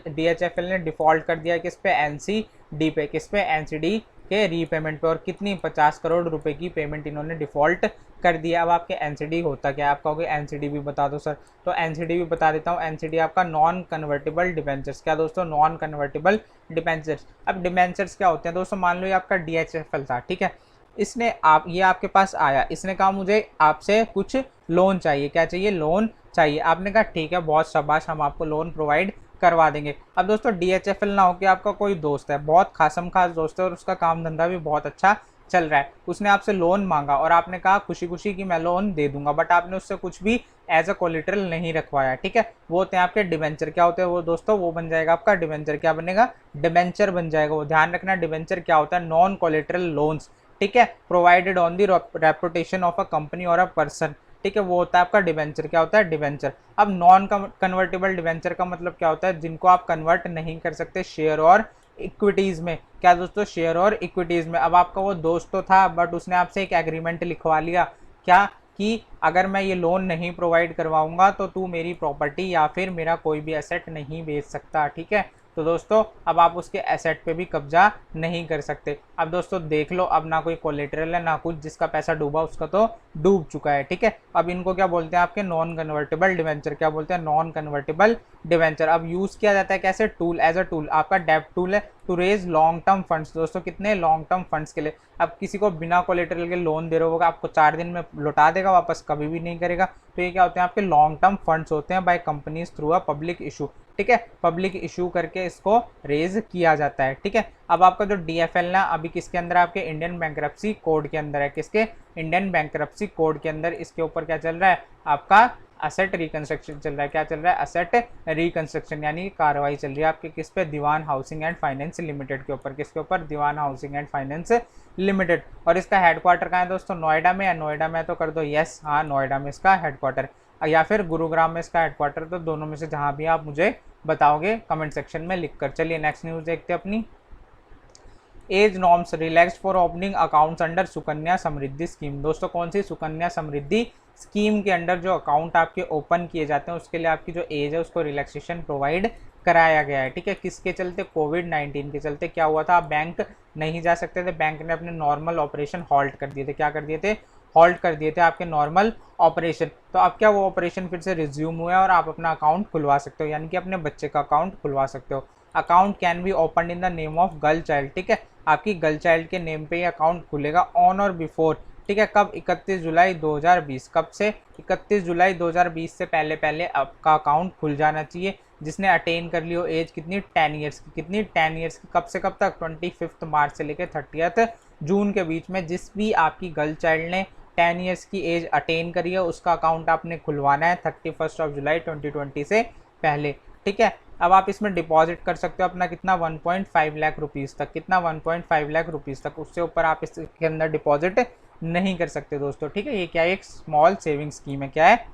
DHFL ने डिफॉल्ट कर दिया किस पे, NCD पे। किस पे, NCD के रीपेमेंट पे। और कितनी, 50 करोड़ रुपए की पेमेंट इन्होंने डिफॉल्ट कर दिया। अब आपके NCD होता क्या है, आप कहोगे NCD भी बता दो सर, तो NCD भी बता देता हूँ। NCD आपका नॉन कन्वर्टेबल डिबेंचर्स। क्या दोस्तों, नॉन कन्वर्टेबल डिबेंचर्स। अब डिबेंचर्स क्या होते हैं दोस्तों, मान लो ये आपका DHFL था, ठीक है, इसने ये आपके पास आया, इसने कहा मुझे आपसे कुछ लोन चाहिए। क्या चाहिए, लोन चाहिए। आपने कहा ठीक है, बहुत शाबाश, हम आपको लोन प्रोवाइड करवा देंगे। अब दोस्तों DHFL ना हो कि आपका कोई दोस्त है, बहुत खासम खास दोस्त है और उसका काम धंधा भी बहुत अच्छा चल रहा है, उसने आपसे लोन मांगा और आपने कहा खुशी खुशी कि मैं लोन दे दूंगा, बट आपने उससे कुछ भी एज अ कोलेटरल नहीं रखवाया, ठीक है, वो होते हैं आपके डिबेंचर। क्या होते हैं वो दोस्तों, वो बन जाएगा आपका डिबेंचर। क्या बनेगा, डिबेंचर बन जाएगा वो। ध्यान रखना, डिबेंचर क्या होता है, नॉन कोलेटरल लोन्स, ठीक है, provided on the reputation of a company और अ पर्सन, ठीक है, वो होता है आपका डिबेंचर। क्या होता है, डिबेंचर। अब नॉन कन्वर्टेबल डिबेंचर का मतलब क्या होता है, जिनको आप कन्वर्ट नहीं कर सकते शेयर और इक्विटीज में। क्या दोस्तों, शेयर और इक्विटीज में। अब आपका वो दोस्त तो था बट उसने आपसे एक एग्रीमेंट लिखवा लिया, क्या, कि अगर मैं ये लोन नहीं प्रोवाइड करवाऊंगा तो तू मेरी प्रॉपर्टी या फिर मेरा कोई भी एसेट नहीं बेच सकता, ठीक है। तो दोस्तों अब आप उसके एसेट पे भी कब्जा नहीं कर सकते। अब दोस्तों देख लो, अब ना कोई कोलेटरल है ना कुछ, जिसका पैसा डूबा उसका तो डूब चुका है, ठीक है। अब इनको क्या बोलते हैं, आपके नॉन कन्वर्टेबल डिवेंचर। क्या बोलते हैं, नॉन कन्वर्टेबल डिवेंचर। अब यूज किया जाता है कैसे, टूल, एज अ टूल, आपका डेब्ट टूल है to raise long term funds. दोस्तों कितने, लॉन्ग टर्म फंड्स के लिए। अब किसी को बिना कोलेटरल के लोन दे रहे होगा, आपको 4 दिन में लौटा देगा वापस, कभी भी नहीं करेगा। तो ये क्या होते हैं, आपके लॉन्ग टर्म फंड्स होते हैं by companies through a public issue, ठीक है, पब्लिक इशू करके इसको रेज किया जाता है, ठीक है। अब आपका जो DFL ना अभी किसके अंदर है, आपके इंडियन बैंकरप्सी कोड के अंदर है। किसके, इंडियन बैंकरप्सी कोड के अंदर। इसके ऊपर क्या चल रहा है, आपका असेट रिकंस्ट्रक्शन चल रहा है। क्या चल रहा है, असेट रिकंस्ट्रक्शन, यानी कार्रवाई चल रही है आपके किस पे, दीवान हाउसिंग एंड फाइनेंस लिमिटेड के ऊपर। किसके ऊपर, दीवान हाउसिंग एंड फाइनेंस लिमिटेड। और इसका हेडक्वार्टर कहाँ है दोस्तों, नोएडा में है। नोएडा में तो कर दो यस, हाँ नोएडा में इसका हेडक्वार्टर, या फिर गुरुग्राम में इसका हेडक्वार्टर, तो दोनों में से जहां भी आप मुझे बताओगे कमेंट सेक्शन में लिखकर। चलिए नेक्स्ट न्यूज़ देखते हैं अपनी। Age norms relax for opening accounts under Sukanya Samriddhi scheme. दोस्तों कौन सी, सुकन्या समृद्धि स्कीम के अंडर जो अकाउंट आपके ओपन किए जाते हैं उसके लिए आपकी जो एज है उसको रिलैक्सेशन प्रोवाइड कराया गया है, ठीक है। किसके चलते, कोविड-19 के चलते। क्या हुआ था, आप बैंक नहीं जा सकते थे, बैंक ने अपने नॉर्मल ऑपरेशन हॉल्ट कर दिए थे। क्या कर दिए थे, हॉल्ट कर दिए थे आपके नॉर्मल ऑपरेशन। तो अब क्या, वो ऑपरेशन फिर से रिज्यूम हुआ और आप अपना अकाउंट खुलवा सकते हो, यानी कि अपने बच्चे का अकाउंट खुलवा सकते हो। Account can be open in the name of girl child, ठीक है, आपकी गर्ल चाइल्ड के नेम पे ये अकाउंट खुलेगा ऑन और बिफोर, ठीक है, कब, 31 जुलाई 2020। कब से, 31 जुलाई 2020 से पहले पहले आपका अकाउंट खुल जाना चाहिए। जिसने अटेन कर ली हो एज कितनी, 10 ईयर्स की। कितनी, 10 ईयर्स की। कब से कब तक, 25 मार्च से लेकर 30 जून के बीच में जिस भी आपकी गर्ल चाइल्ड ने 10 ईयर्स की एज अटेन करी है उसका अकाउंट आपने खुलवाना है 31 जुलाई 2020 से पहले, ठीक है। अब आप इसमें डिपॉजिट कर सकते हो अपना कितना 1.5 लाख रुपीज़ तक, कितना 1.5 लाख रुपीज़ तक, उससे ऊपर आप इसके अंदर डिपॉजिट नहीं कर सकते दोस्तों। ठीक है, ये क्या है, एक स्मॉल सेविंग स्कीम है। क्या है,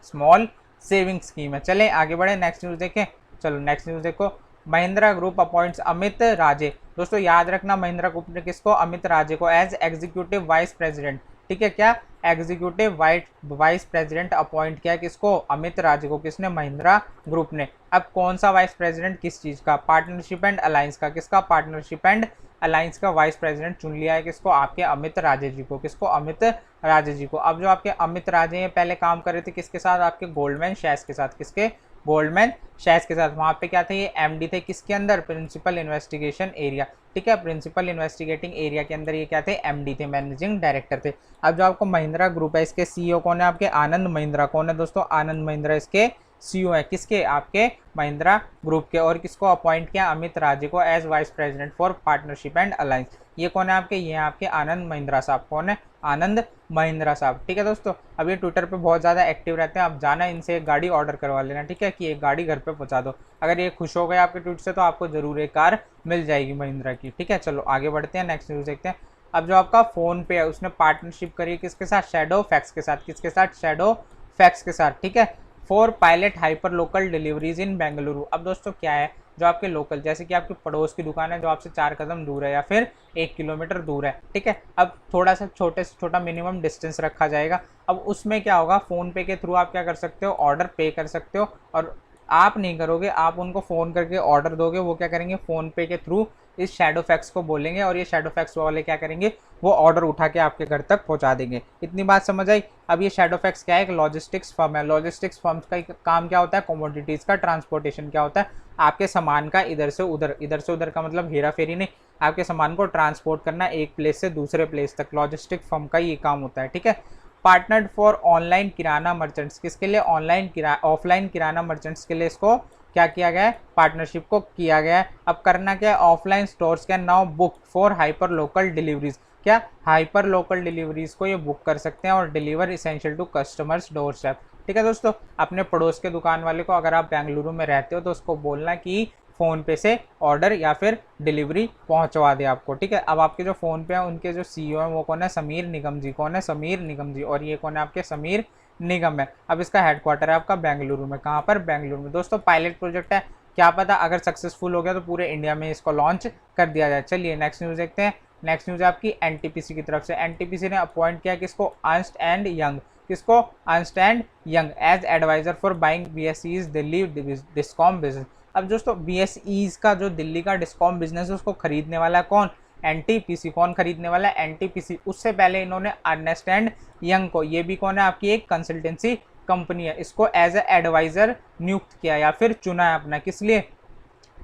स्मॉल सेविंग स्कीम है। चले आगे बढ़े, नेक्स्ट न्यूज़ देखें। चलो नेक्स्ट न्यूज़ देखो, महिंद्रा ग्रुप अपॉइंट्स अमित राजे। दोस्तों याद रखना, महिंद्रा ग्रुप ने किसको, अमित राजे को एज एग्जीक्यूटिव वाइस प्रेसिडेंट, ठीक है, क्या एग्जीक्यूटिव वाइस प्रेसिडेंट अपॉइंट किया किसको, अमित राजे को। किसने, महिंद्रा ग्रुप ने। अब कौन सा वाइस प्रेसिडेंट, किस चीज़ का, पार्टनरशिप एंड अलायंस का। किसका, पार्टनरशिप एंड अलायंस का वाइस प्रेसिडेंट चुन लिया है किसको, आपके अमित राजे जी को। किसको, अमित राजे जी को। अब जो आपके अमित राजे हैं पहले काम कर रहे थे किसके साथ, आपके गोल्डमैन सैक्स के साथ। किसके, गोल्डमैन सैक्स के साथ। वहाँ पे क्या थे, ये एमडी थे किसके अंदर, प्रिंसिपल इन्वेस्टिगेशन एरिया। ठीक है, प्रिंसिपल इन्वेस्टिगेटिंग एरिया के अंदर ये क्या थे, एमडी थे, मैनेजिंग डायरेक्टर थे। अब जो आपको महिंद्रा ग्रुप है इसके सीईओ कौन है, आपके आनंद महिंद्रा। कौन है दोस्तों, आनंद महिंद्रा इसके सीईओ है। किसके, आपके महिंद्रा ग्रुप के। और किसको अपॉइंट किया, अमित राजे को as vice president for partnership and alliance. ये कौन है आपके, ये आपके आनंद महिंद्रा साहब। कौन है, आनंद महिंद्रा साहब। ठीक है दोस्तों, अब ये ट्विटर पे बहुत ज़्यादा एक्टिव रहते हैं। आप जाना इनसे एक गाड़ी ऑर्डर करवा लेना, ठीक है, कि एक गाड़ी घर पे पहुंचा दो। अगर ये खुश हो गए आपके ट्वीट से तो आपको जरूर एक कार मिल जाएगी महिंद्रा की। ठीक है, चलो आगे बढ़ते हैं, नेक्स्ट न्यूज़ देखते हैं। अब जो आपका फोन पे है उसने पार्टनरशिप करी किसके साथ, शैडो फैक्स के साथ। किसके साथ, शैडो फैक्स के साथ। ठीक है, for pilot hyper local deliveries in Bengaluru. अब दोस्तों क्या है, जो आपके लोकल, जैसे कि आपके पड़ोस की दुकान है जो आपसे 4 कदम दूर है या फिर 1 किलोमीटर दूर है। ठीक है, अब थोड़ा सा छोटे से छोटा मिनिमम डिस्टेंस रखा जाएगा। अब उसमें क्या होगा, फ़ोन पे के थ्रू आप क्या कर सकते हो, ऑर्डर पे कर सकते हो। और आप नहीं करोगे, आप उनको फ़ोन करके ऑर्डर दोगे, वो क्या करेंगे, फ़ोन पे के थ्रू इस शैडो फैक्स को बोलेंगे और ये शैडो फैक्स वाले क्या करेंगे, वो ऑर्डर उठा के आपके घर तक पहुंचा देंगे। इतनी बात समझ आई। अब ये शैडो फैक्स क्या है, एक लॉजिस्टिक्स फर्म है। लॉजिस्टिक्स फर्म का काम क्या होता है, कमोडिटीज़ का ट्रांसपोर्टेशन। क्या होता है, आपके सामान का इधर से उधर, इधर से उधर का मतलब हेरा फेरी नहीं, आपके सामान को ट्रांसपोर्ट करना एक प्लेस से दूसरे प्लेस तक। लॉजिस्टिक फर्म का ये काम होता है। ठीक है, partnered for online kirana merchants. किसके लिए, ऑनलाइन ऑफलाइन किराना मर्चेंट्स के लिए इसको क्या किया गया है, पार्टनरशिप को किया गया है। अब करना क्या है, offline stores can now book for hyper local deliveries. क्या, हाइपर लोकल डिलीवरीज को ये बुक कर सकते हैं और deliver essential to customers door step. ठीक है दोस्तों, अपने पड़ोस के दुकान वाले को, अगर आप बेंगलुरु में रहते हो तो उसको बोलना कि फ़ोन पे से ऑर्डर या फिर डिलीवरी पहुंचवा दे आपको। ठीक है, अब आपके जो फ़ोन पे हैं उनके जो सीईओ हैं वो कौन है, समीर निगम जी। कौन है, समीर निगम जी। और ये कौन है, आपके समीर निगम है। अब इसका हेडक्वार्टर है आपका बेंगलुरु में। कहाँ पर, बेंगलुरु में। दोस्तों पायलट प्रोजेक्ट है, क्या पता अगर सक्सेसफुल हो गया तो पूरे इंडिया में इसको लॉन्च कर दिया जाए। चलिए नेक्स्ट न्यूज़ देखते हैं। नेक्स्ट न्यूज़ है आपकी एनटीपीसी की तरफ से। एनटीपीसी ने अपॉइंट किया किसको, अर्न्स्ट एंड यंग। किसको, Ernst and Young as adviser for buying BSES Delhi discom business. अब दोस्तों बीएसईज का जो दिल्ली का डिस्कॉम बिजनेस है उसको खरीदने वाला है कौन, एनटीपीसी। कौन खरीदने वाला है, एनटीपीसी। उससे पहले इन्होंने अर्नेस्ट एंड यंग को, ये भी कौन है, आपकी एक कंसल्टेंसी कंपनी है, इसको एज ए एडवाइजर नियुक्त किया या फिर चुना है अपना। किस लिए,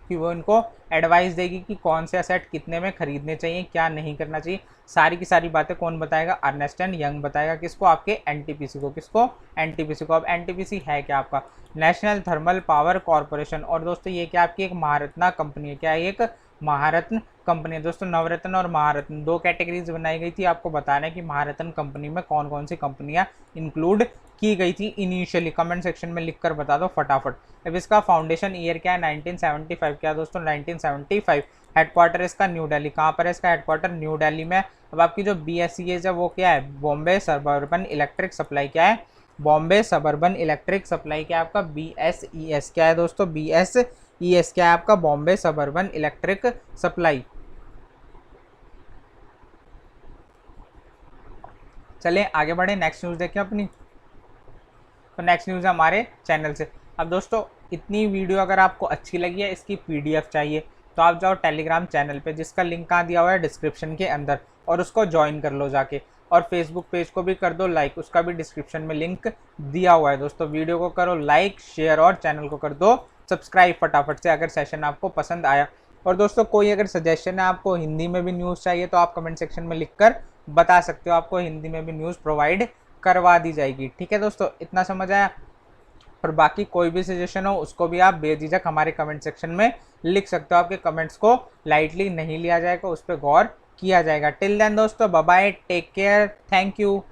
कि वो इनको एडवाइस देगी कि कौन से असेट कितने में खरीदने चाहिए, क्या नहीं करना चाहिए। सारी की सारी बातें कौन बताएगा, अर्नेस्ट एंड यंग बताएगा। किसको, आपके एनटीपीसी को। किसको, एनटीपीसी को। अब एनटीपीसी है क्या, आपका नेशनल थर्मल पावर कॉरपोरेशन। और दोस्तों ये क्या, आपकी एक महारत्ना कंपनी है। क्या है, एक महारत्न कंपनी है। दोस्तों नवरत्न और महारत्न दो कैटेगरीज बनाई गई थी, आपको बताना है कि महारत्न कंपनी में कौन कौन सी कंपनियां इंक्लूड की गई थी इनिशियली। कमेंट सेक्शन में लिखकर बता दो फटाफट। अब इसका फाउंडेशन ईयर क्या है, 1975। क्या दोस्तों, 1975। हेडक्वार्टर इसका न्यू दिल्ली। कहाँ पर है इसका हेडक्वार्टर, न्यू दिल्ली में। अब आपकी जो बीएसईएस है वो क्या है, बॉम्बे सबर्बन इलेक्ट्रिक सप्लाई। क्या है, बॉम्बे सबर्बन इलेक्ट्रिक सप्लाई। क्या है आपका, बीएसईएस। क्या है दोस्तों, बीएसईएस। क्या है आपका, बॉम्बे सबर्बन इलेक्ट्रिक सप्लाई। चले आगे बढ़े, नेक्स्ट न्यूज़ देखें अपनी। तो नेक्स्ट न्यूज़ है हमारे चैनल से। अब दोस्तों इतनी वीडियो अगर आपको अच्छी लगी है, इसकी पीडीएफ चाहिए तो आप जाओ टेलीग्राम चैनल पे, जिसका लिंक कहाँ दिया हुआ है, डिस्क्रिप्शन के अंदर, और उसको ज्वाइन कर लो जाके। और फेसबुक पेज को भी कर दो लाइक, उसका भी डिस्क्रिप्शन में लिंक दिया हुआ है। दोस्तों वीडियो को करो लाइक, शेयर और चैनल को कर दो सब्सक्राइब फटाफट से अगर सेशन आपको पसंद आया। और दोस्तों कोई अगर सजेशन है, आपको हिंदी में भी न्यूज़ चाहिए तो आप कमेंट सेक्शन में लिखकर बता सकते हो, आपको हिंदी में भी न्यूज़ प्रोवाइड करवा दी जाएगी। ठीक है दोस्तों, इतना समझ आया। और बाकी कोई भी सजेशन हो उसको भी आप बेझिझक हमारे कमेंट सेक्शन में लिख सकते हो। आपके कमेंट्स को लाइटली नहीं लिया जाएगा, उस पर गौर किया जाएगा। टिल देन दोस्तों, bye bye, take care, thank you.